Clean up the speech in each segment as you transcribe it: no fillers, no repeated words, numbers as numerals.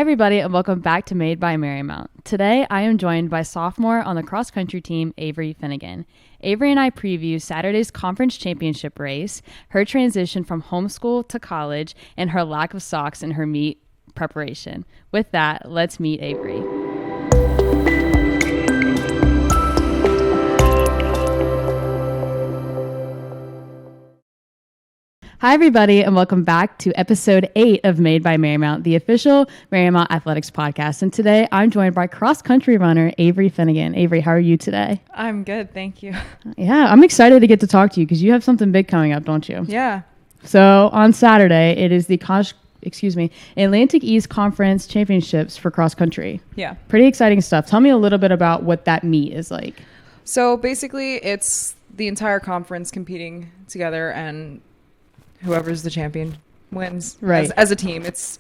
everybody, and welcome back to Made by Marymount. Today, I am joined by sophomore on the cross-country team, Avery Finnegan. Avery and I preview Saturday's conference championship race, her transition from homeschool to college, and her lack of socks in her meet preparation. With that, let's meet Avery. Hi, everybody, and welcome back to episode 8 of Made by Marymount, the official Marymount Athletics podcast. And today, I'm joined by cross-country runner Avery Finnegan. Avery, how are you today? I'm good, thank you. Yeah, I'm excited to get to talk to you because you have something big coming up, don't you? Yeah. So on Saturday, it is the Atlantic East Conference Championships for cross-country. Yeah. Pretty exciting stuff. Tell me a little bit about what that meet is like. So basically, it's the entire conference competing together, and whoever's the champion wins. Right. As a team. It's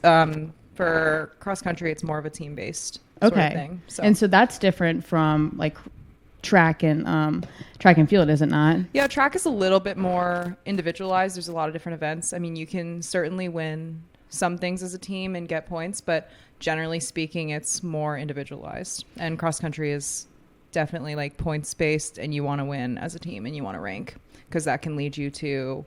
for cross country, it's more of a team based sort of thing. So. And so that's different from like track and field, is it not? Yeah, track is a little bit more individualized. There's a lot of different events. I mean, you can certainly win some things as a team and get points, but generally speaking, it's more individualized. And cross country is definitely like points based, and you want to win as a team and you want to rank because that can lead you to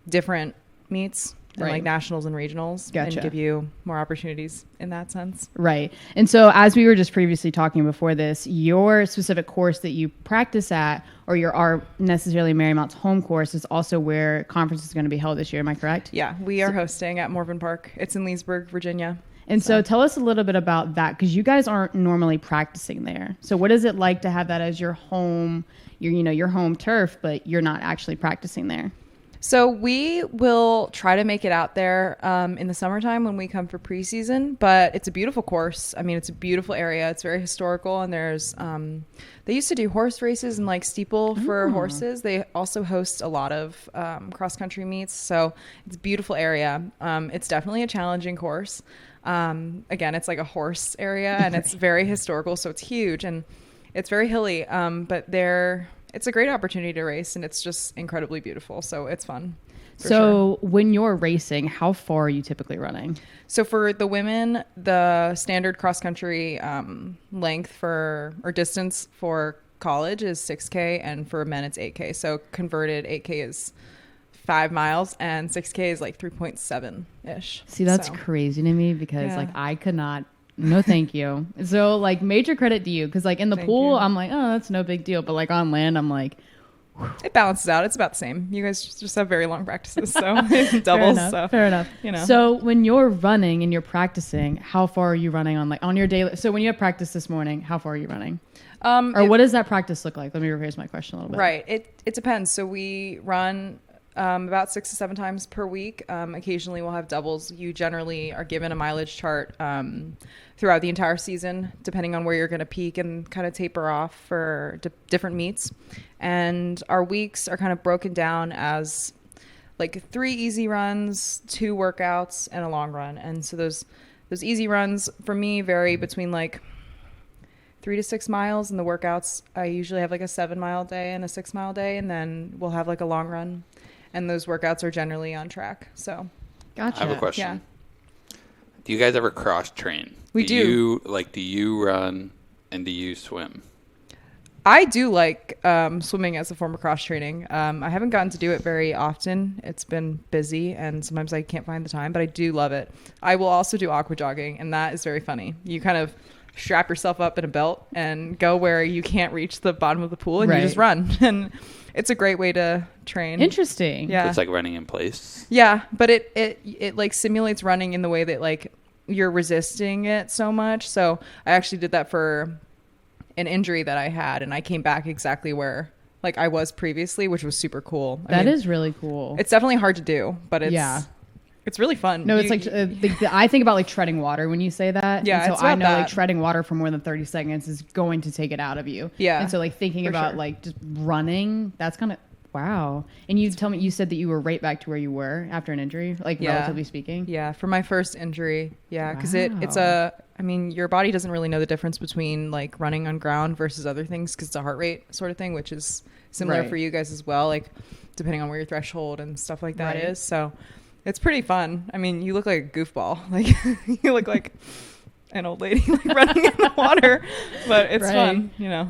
different meets and like nationals and regionals. Gotcha. And give you more opportunities in that sense. Right. And so as we were just previously talking before this, your specific course that you practice at, or our necessarily Marymount's home course, is also where conference is going to be held this year. Am I correct? Yeah, we are hosting at Morven Park. It's in Leesburg, Virginia. And so tell us a little bit about that, because you guys aren't normally practicing there. So what is it like to have that as your home, your home turf, but you're not actually practicing there? So we will try to make it out there in the summertime when we come for preseason, but it's a beautiful course. I mean, it's a beautiful area. It's very historical, and there's they used to do horse races and like steeple for horses. They also host a lot of cross country meets, so it's a beautiful area. It's definitely a challenging course. Again, it's like a horse area, and it's very historical, so it's huge and it's very hilly. But it's a great opportunity to race, and it's just incredibly beautiful. So it's fun. So when you're racing, how far are you typically running? So for the women, the standard cross country length or distance for college is 6K, and for men it's 8K. So converted 8K is 5 miles and 6K is like 3.7-ish. See, that's crazy to me because like I could not. No, thank you. So like major credit to you, because like in the pool, I'm like, oh, that's no big deal. But like on land, I'm like, whew. It balances out. It's about the same. You guys just have very long practices, so it doubles. Fair enough. So when you're running and you're practicing, how far are you running on your daily? So when you have practice this morning, how far are you running? Or what does that practice look like? Let me rephrase my question a little bit. Right. It depends. So we run about 6 to 7 times per week. Occasionally we'll have doubles. You generally are given a mileage chart throughout the entire season, depending on where you're going to peak and kind of taper off for different meets. And our weeks are kind of broken down as like 3 easy runs, 2 workouts, and a long run. And so those easy runs for me vary between like 3 to 6 miles, and the workouts, I usually have like a 7-mile day and a 6-mile day, and then we'll have like a long run. And those workouts are generally on track. So, gotcha. I have a question. Yeah. Do you guys ever cross train? We do. Do you run and do you swim? I do like swimming as a form of cross training. I haven't gotten to do it very often. It's been busy, and sometimes I can't find the time, but I do love it. I will also do aqua jogging, and that is very funny. You kind of strap yourself up in a belt and go where you can't reach the bottom of the pool, and you just run. And it's a great way to train. Interesting. Yeah. It's like running in place. Yeah, but it like simulates running in the way that like you're resisting it so much. So I actually did that for an injury that I had, and I came back exactly where like I was previously, which was super cool. That is really cool. It's definitely hard to do, but it's really fun. No, it's I think about like treading water when you say that. Yeah, and so I know like treading water for more than 30 seconds is going to take it out of you. Yeah. And so like thinking about like just running, that's kind of wow. And you said that you were right back to where you were after an injury, like relatively speaking. Yeah, for my first injury. Yeah, because I mean, your body doesn't really know the difference between like running on ground versus other things because it's a heart rate sort of thing, which is similar for you guys as well, like depending on where your threshold and stuff like that is. So It's pretty fun. I mean, you look like a goofball. Like you look like an old lady like running in the water, but it's fun, you know.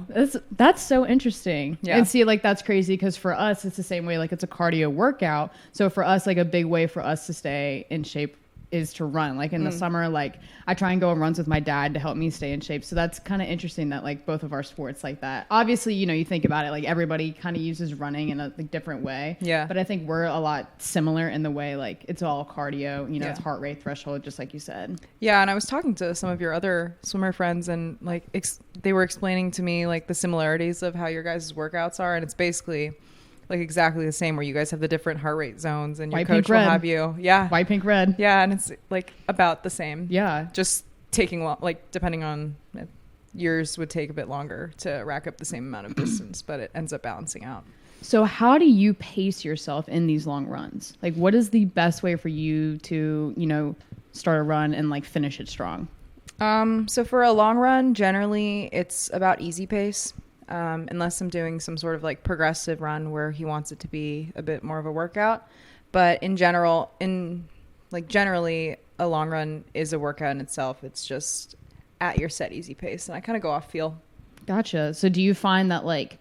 That's so interesting. Yeah. And see, like, that's crazy because for us, it's the same way. Like, it's a cardio workout. So for us, like, a big way for us to stay in shape is to run. Like in the summer, like I try and go on runs with my dad to help me stay in shape. So that's kind of interesting that like both of our sports like that. Obviously, you know, you think about it, like everybody kind of uses running in a like, different way. Yeah. But I think we're a lot similar in the way like it's all cardio, you know, it's heart rate threshold, just like you said. Yeah. And I was talking to some of your other swimmer friends and like they were explaining to me like the similarities of how your guys' workouts are. And it's basically like exactly the same where you guys have the different heart rate zones and your coach will have you. Yeah. White, pink, red. Yeah. And it's like about the same. Yeah. Just taking like depending on yours would take a bit longer to rack up the same amount of distance, but it ends up balancing out. So how do you pace yourself in these long runs? Like what is the best way for you to, you know, start a run and like finish it strong? So for a long run, generally it's about easy pace. Unless I'm doing some sort of like progressive run where he wants it to be a bit more of a workout. But in general, generally a long run is a workout in itself. It's just at your set easy pace. And I kind of go off feel. Gotcha. So do you find that like,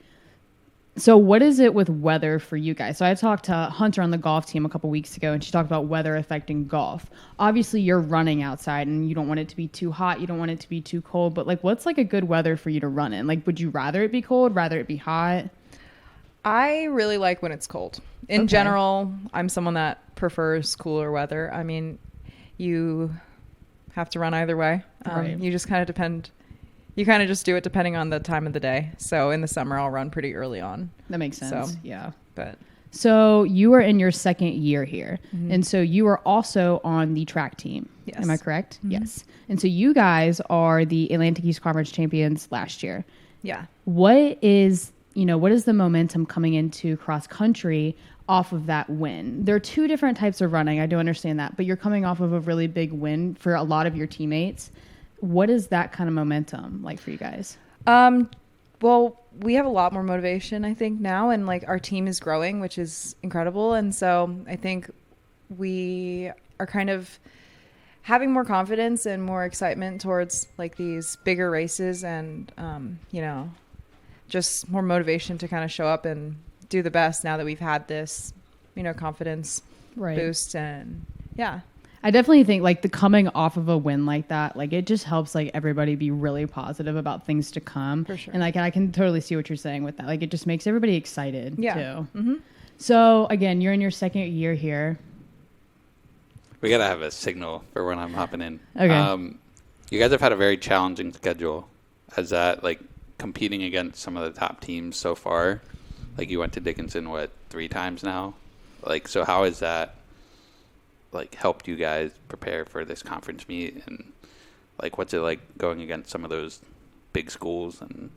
so what is it with weather for you guys? So I talked to Hunter on the golf team a couple weeks ago and she talked about weather affecting golf. Obviously you're running outside and you don't want it to be too hot. You don't want it to be too cold, but like what's like a good weather for you to run in? Like, would you rather it be cold, rather it be hot? I really like when it's cold. In general, I'm someone that prefers cooler weather. I mean, you have to run either way. Right. You just kind of depend. You kind of just do it depending on the time of the day. So in the summer, I'll run pretty early on. That makes sense. So, yeah. But so you are in your second year here. Mm-hmm. And so you are also on the track team. Yes. Am I correct? Mm-hmm. Yes. And so you guys are the Atlantic East Conference champions last year. Yeah. What is the momentum coming into cross country off of that win? There are two different types of running. I do understand that, but you're coming off of a really big win for a lot of your teammates. What is that kind of momentum like for you guys? Well, we have a lot more motivation, I think, now, and like our team is growing, which is incredible. And so I think we are kind of having more confidence and more excitement towards like these bigger races and, just more motivation to kind of show up and do the best now that we've had this, confidence boost. And yeah. I definitely think like the coming off of a win like that, like it just helps like everybody be really positive about things to come. For sure. And like I can totally see what you're saying with that. Like it just makes everybody excited too. Mm-hmm. So again, you're in your second year here. We gotta have a signal for when I'm hopping in. Okay. You guys have had a very challenging schedule. Has that like competing against some of the top teams so far? Like you went to Dickinson 3 times now? Like so how is that like helped you guys prepare for this conference meet, and like what's it like going against some of those big schools and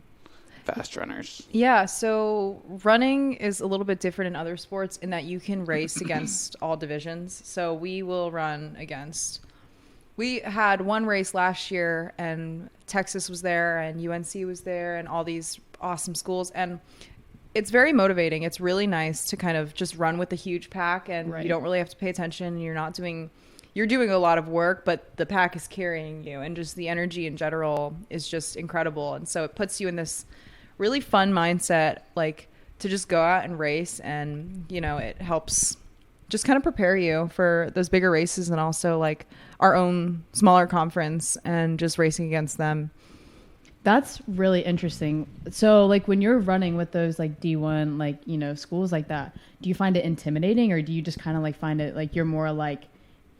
fast runners? Yeah, so running is a little bit different in other sports in that you can race against all divisions. So we had one race last year and Texas was there and UNC was there and all these awesome schools, and it's very motivating. It's really nice to kind of just run with a huge pack and you don't really have to pay attention. You're doing a lot of work, but the pack is carrying you, and just the energy in general is just incredible. And so it puts you in this really fun mindset, like to just go out and race, and, it helps just kind of prepare you for those bigger races and also like our own smaller conference and just racing against them. That's really interesting. So like when you're running with those like D1, like, schools like that, do you find it intimidating, or do you just kind of like find it like you're more like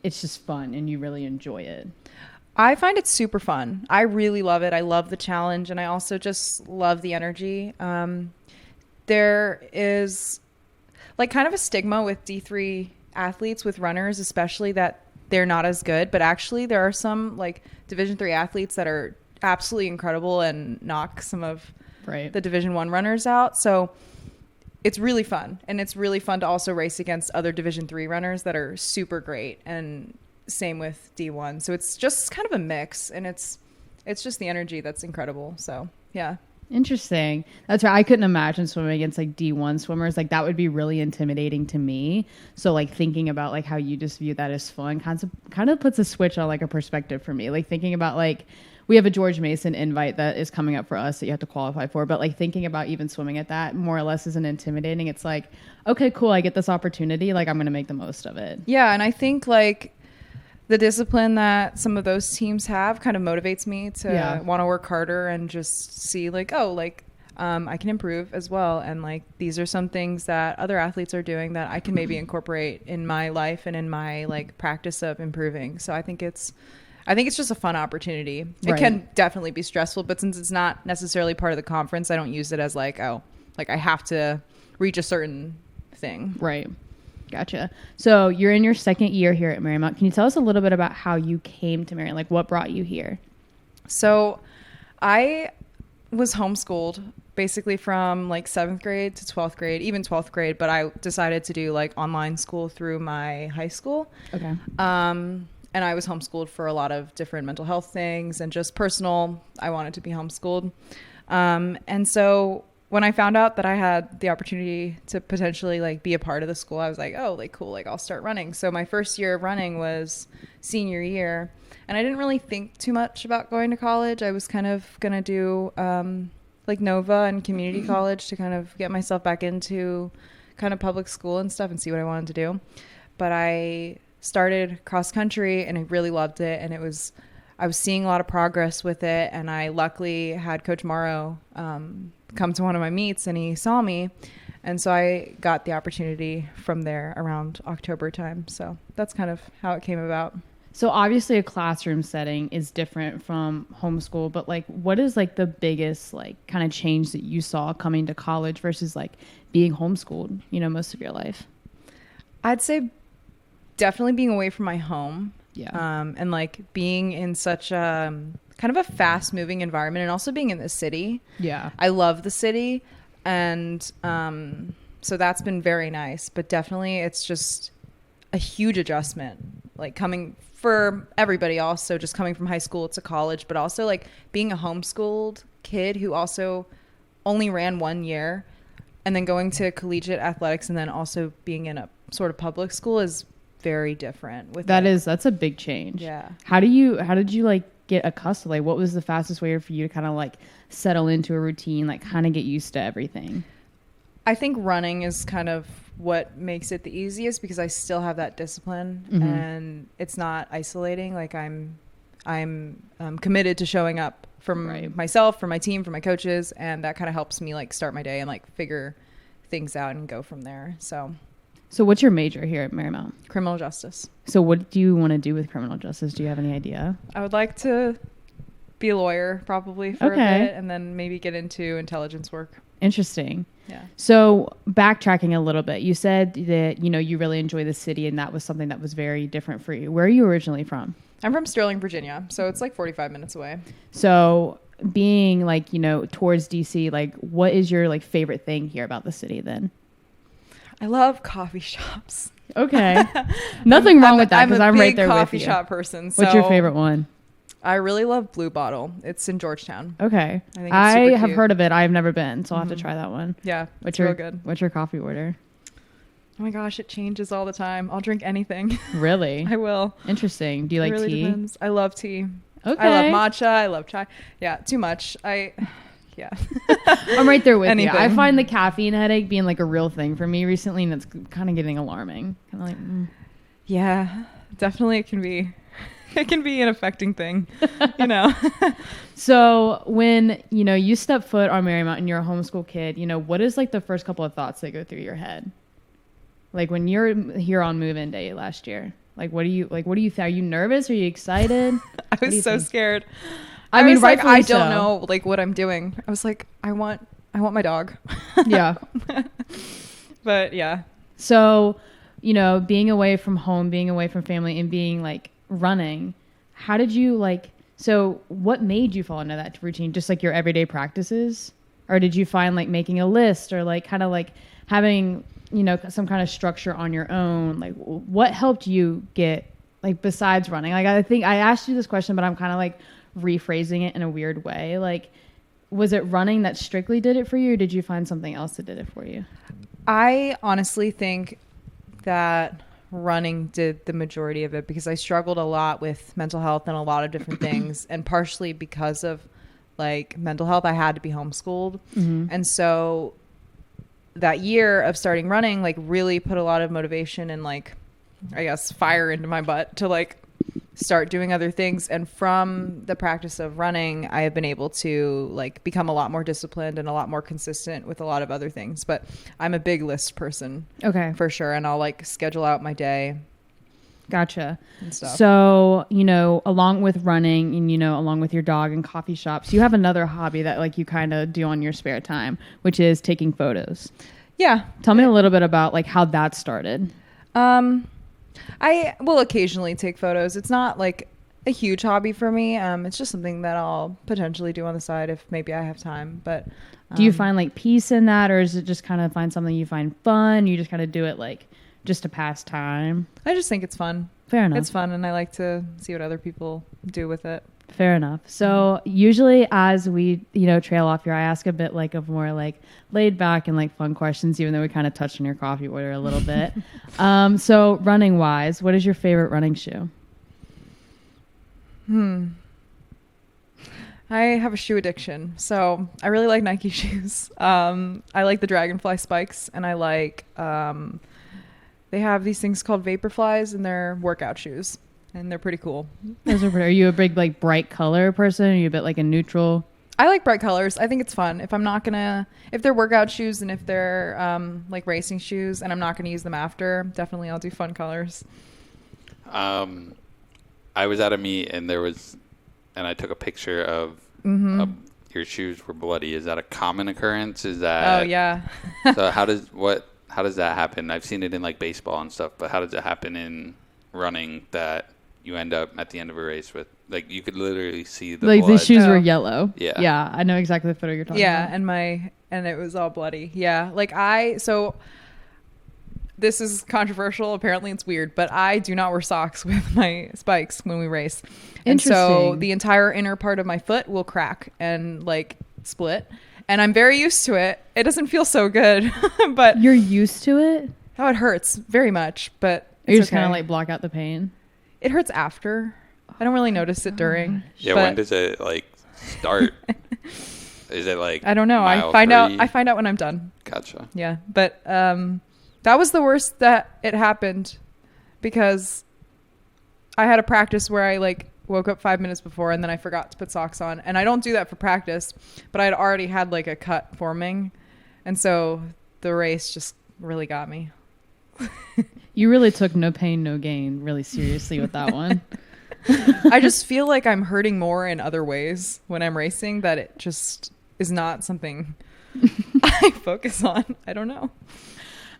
it's just fun and you really enjoy it? I find it super fun. I really love it. I love the challenge, and I also just love the energy. There is like kind of a stigma with D3 athletes, with runners especially, that they're not as good, but actually there are some like Division 3 athletes that are absolutely incredible and knock some of the Division 1 runners out. So it's really fun, and it's really fun to also race against other Division 3 runners that are super great, and same with D1. So it's just kind of a mix, and it's just the energy that's incredible. So yeah. Interesting. That's right. I couldn't imagine swimming against like D1 swimmers. Like that would be really intimidating to me. So like thinking about like how you just view that as fun kind of puts a switch on like a perspective for me. Like thinking about like we have a George Mason invite that is coming up for us that you have to qualify for. But like thinking about even swimming at that more or less isn't intimidating. It's like, okay, cool. I get this opportunity. Like I'm going to make the most of it. Yeah. And I think like the discipline that some of those teams have kind of motivates me to want to work harder and just see like, oh, like I can improve as well. And like, these are some things that other athletes are doing that I can maybe incorporate in my life and in my like practice of improving. So I think it's just a fun opportunity. It can definitely be stressful, but since it's not necessarily part of the conference, I don't use it as like, oh, like I have to reach a certain thing. Right. Gotcha. So you're in your second year here at Marymount. Can you tell us a little bit about how you came to Marymount? Like what brought you here? So I was homeschooled basically from like 7th grade to 12th grade, even 12th grade, but I decided to do like online school through my high school. Okay. And I was homeschooled for a lot of different mental health things and just personal. I wanted to be homeschooled. And so when I found out that I had the opportunity to potentially like be a part of the school, I was like, oh, like cool, like I'll start running. So my first year of running was senior year, and I didn't really think too much about going to college. I was kind of going to do like Nova and community college to kind of get myself back into kind of public school and stuff and see what I wanted to do. But I started cross country and I really loved it, and I was seeing a lot of progress with it, and I luckily had Coach Morrow come to one of my meets, and he saw me, and so I got the opportunity from there around October time. So that's kind of how it came about. So obviously a classroom setting is different from homeschool, but like what is like the biggest like kind of change that you saw coming to college versus like being homeschooled, you know, most of your life? I'd say definitely being away from my home. Yeah. And like being in such a kind of a fast moving environment, and also being in the city. Yeah. I love the city. And so that's been very nice, but definitely it's just a huge adjustment, like coming for everybody also just coming from high school to college, but also like being a homeschooled kid who also only ran 1 year and then going to collegiate athletics and then also being in a sort of public school is very different. With that's a big change. Yeah. How did you like get accustomed? Like what was the fastest way for you to kind of like settle into a routine, like kind of get used to everything? I think running is kind of what makes it the easiest because I still have that discipline and it's not isolating. Like I'm committed to showing up for myself, for my team, for my coaches, and that kind of helps me like start my day and like figure things out and go from there. So what's your major here at Marymount? Criminal justice. So what do you want to do with criminal justice? Do you have any idea? I would like to be a lawyer probably for a bit and then maybe get into intelligence work. Interesting. Yeah. So backtracking a little bit, you said that, you know, you really enjoy the city and that was something that was very different for you. Where are you originally from? I'm from Sterling, Virginia. So it's like 45 minutes away. So being like, you know, towards DC, like what is your like favorite thing here about the city then? I love coffee shops. Okay. Nothing wrong with that because I'm right there with you. I'm a big coffee shop person. So what's your favorite one? I really love Blue Bottle. It's in Georgetown. Okay. I think I it's have cute. heard of it. I've never been, so I'll have to try that one. Yeah, it's real good. What's your coffee order? Oh my gosh, it changes all the time. I'll drink anything. Really? I will. Interesting. Do you like really tea? Depends. I love tea. Okay. I love matcha. I love chai. Yeah, too much. Yeah. I'm right there with Anything. you. I find the caffeine headache being like a real thing for me recently, and it's kind of getting alarming. Kind of like, Yeah, definitely it can be an affecting thing, you know. So when, you know, you step foot on Marymount and you're a homeschool kid, you know, what is like the first couple of thoughts that go through your head? Like when you're here on move-in day last year, are you nervous? Are you excited? I was so scared. I mean, like, I so. don't know like what I'm doing. I was like, I want my dog. Yeah. But yeah. So, you know, being away from home, being away from family, and being like running, how did you what made you fall into that routine? Just like your everyday practices? Or did you find like making a list or like kind of like having, you know, some kind of structure on your own? Like what helped you get like besides running? Like I think I asked you this question, but I'm kind of like rephrasing it in a weird way. Like was it running that strictly did it for you, or did you find something else that did it for you? I honestly think that running did the majority of it, because I struggled a lot with mental health and a lot of different things. And partially because of like mental health, I had to be homeschooled. And so that year of starting running, like really put a lot of motivation and like, I guess, fire into my butt to like start doing other things. And from the practice of running, I have been able to like become a lot more disciplined and a lot more consistent with a lot of other things. But I'm a big list person. Okay. For sure. And I'll like schedule out my day. Gotcha. And stuff. So, you know, along with running and, you know, along with your dog and coffee shops, you have another hobby that like you kind of do on your spare time, which is taking photos. Yeah. Tell me a little bit about like how that started. I will occasionally take photos. It's not like a huge hobby for me. It's just something that I'll potentially do on the side if maybe I have time. But do you find like peace in that, or is it just kind of find something you find fun? You just kind of do it like just to pass time? I just think it's fun. Fair enough. It's fun, and I like to see what other people do with it. Fair enough. So usually as we, you know, trail off here, I ask a bit like of more like laid back and like fun questions, even though we kind of touched on your coffee order a little bit. So running wise, what is your favorite running shoe? I have a shoe addiction. So I really like Nike shoes. I like the Dragonfly spikes, and I like, they have these things called Vaporflies, and they're workout shoes. And they're pretty cool. Those are pretty. Are you a big like bright color person? Are you a bit like a neutral? I like bright colors. I think it's fun. If they're workout shoes and if they're like racing shoes and I'm not gonna use them after, definitely I'll do fun colors. I was at a meet and I took a picture of your shoes were bloody. Is that a common occurrence? Is that? Oh yeah. So how does that happen? I've seen it in like baseball and stuff, but how does it happen in running that you end up at the end of a race with, like, you could literally see the like blood. The shoes were yellow. Yeah, I know exactly the photo you're talking about. And it was all bloody. Yeah, like so this is controversial, apparently it's weird, but I do not wear socks with my spikes when we race. And so the entire inner part of my foot will crack and like split, and I'm very used to it. It doesn't feel so good. But you're used to it? Oh, it hurts very much, but you just kind of like block out the pain. It hurts after. I don't really notice it during. Yeah, when does it like start? Is it like, I don't know. I find out when I'm done. Gotcha. Yeah, but that was the worst that it happened, because I had a practice where I like woke up 5 minutes before and then I forgot to put socks on, and I don't do that for practice, but I'd already had like a cut forming, and so the race just really got me. You really took no pain, no gain really seriously with that one. I just feel like I'm hurting more in other ways when I'm racing, that it just is not something I focus on. I don't know.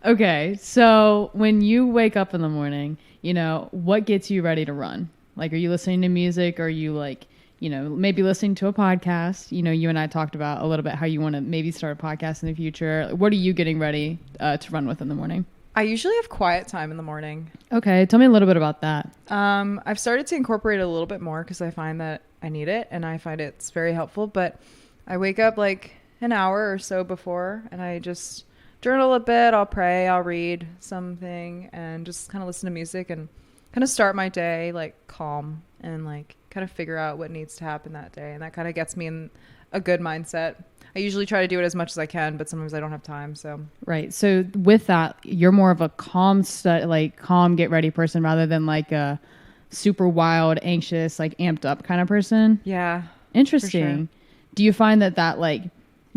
Okay, so when you wake up in the morning, you know, what gets you ready to run? Like, are you listening to music? Or are you like, you know, maybe listening to a podcast? You know, you and I talked about a little bit how you want to maybe start a podcast in the future. What are you getting ready to run with in the morning? I usually have quiet time in the morning. Okay, tell me a little bit about that. I've started to incorporate it a little bit more because I find that I need it and I find it's very helpful. But I wake up like an hour or so before and I just journal a bit. I'll pray, I'll read something, and just kind of listen to music and kind of start my day like calm and like kind of figure out what needs to happen that day. And that kind of gets me in a good mindset. I usually try to do it as much as I can, but sometimes I don't have time. So right. So with that, you're more of a calm, get ready person rather than like a super wild, anxious, like amped up kind of person. Yeah. Interesting. Sure. Do you find that like,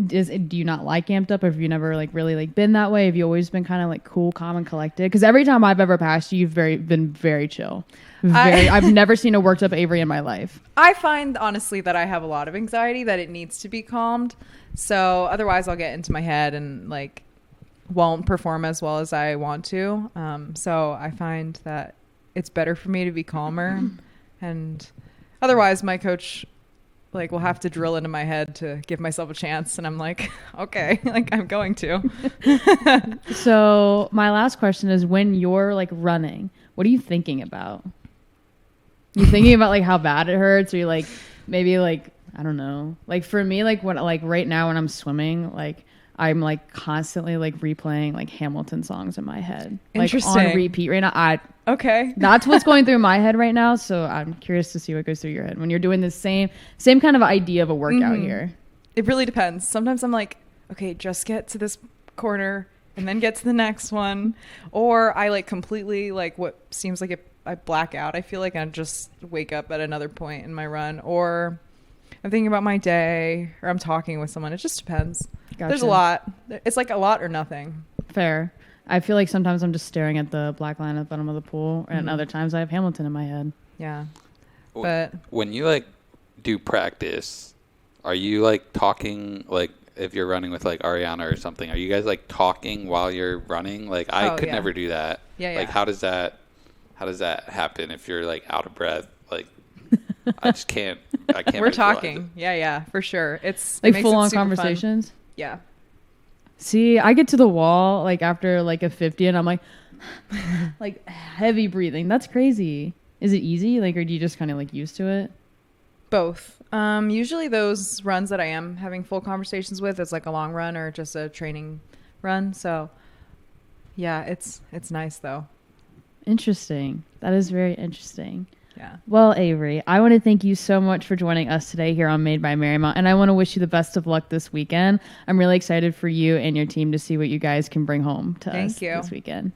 do you not like amped up? Or have you never like really like been that way? Have you always been kind of like cool, calm, and collected? Because every time I've ever passed you, you've been very chill. I've never seen a worked up Avery in my life. I find honestly that I have a lot of anxiety that it needs to be calmed. So otherwise I'll get into my head and like won't perform as well as I want to. So I find that it's better for me to be calmer, and otherwise my coach like will have to drill into my head to give myself a chance, and I'm like, okay, like I'm going to. So my last question is, when you're like running, what are you thinking about? You thinking about like how bad it hurts, or you like maybe like, I don't know. Like for me, like when like right now when I'm swimming, like I'm like constantly like replaying like Hamilton songs in my head. Like on repeat right now. Okay. That's what's going through my head right now. So I'm curious to see what goes through your head when you're doing the same kind of idea of a workout here. It really depends. Sometimes I'm like, okay, just get to this corner and then get to the next one. Or I like completely like what seems like I black out. I feel like I just wake up at another point in my run, or I'm thinking about my day, or I'm talking with someone. It just depends. Gotcha. There's a lot. It's like a lot or nothing. Fair. I feel like sometimes I'm just staring at the black line at the bottom of the pool, and other times I have Hamilton in my head. Yeah. But when you like do practice, are you like talking, like if you're running with like Ariana or something, are you guys like talking while you're running? Like I could never do that. Yeah. Like how does that happen if you're like out of breath? Like I just can't. I can't. We're talking. Yeah, for sure. It's like full on conversations. Fun. Yeah. See, I get to the wall like after like a 50 and I'm like like heavy breathing. That's crazy. Is it easy? Like, or do you just kind of like used to it? Both. Usually those runs that I am having full conversations with, it's like a long run or just a training run. So yeah, it's nice though. Interesting. That is very interesting. Yeah. Well, Avery, I want to thank you so much for joining us today here on Made by Marymount, and I want to wish you the best of luck this weekend. I'm really excited for you and your team to see what you guys can bring home to us this weekend.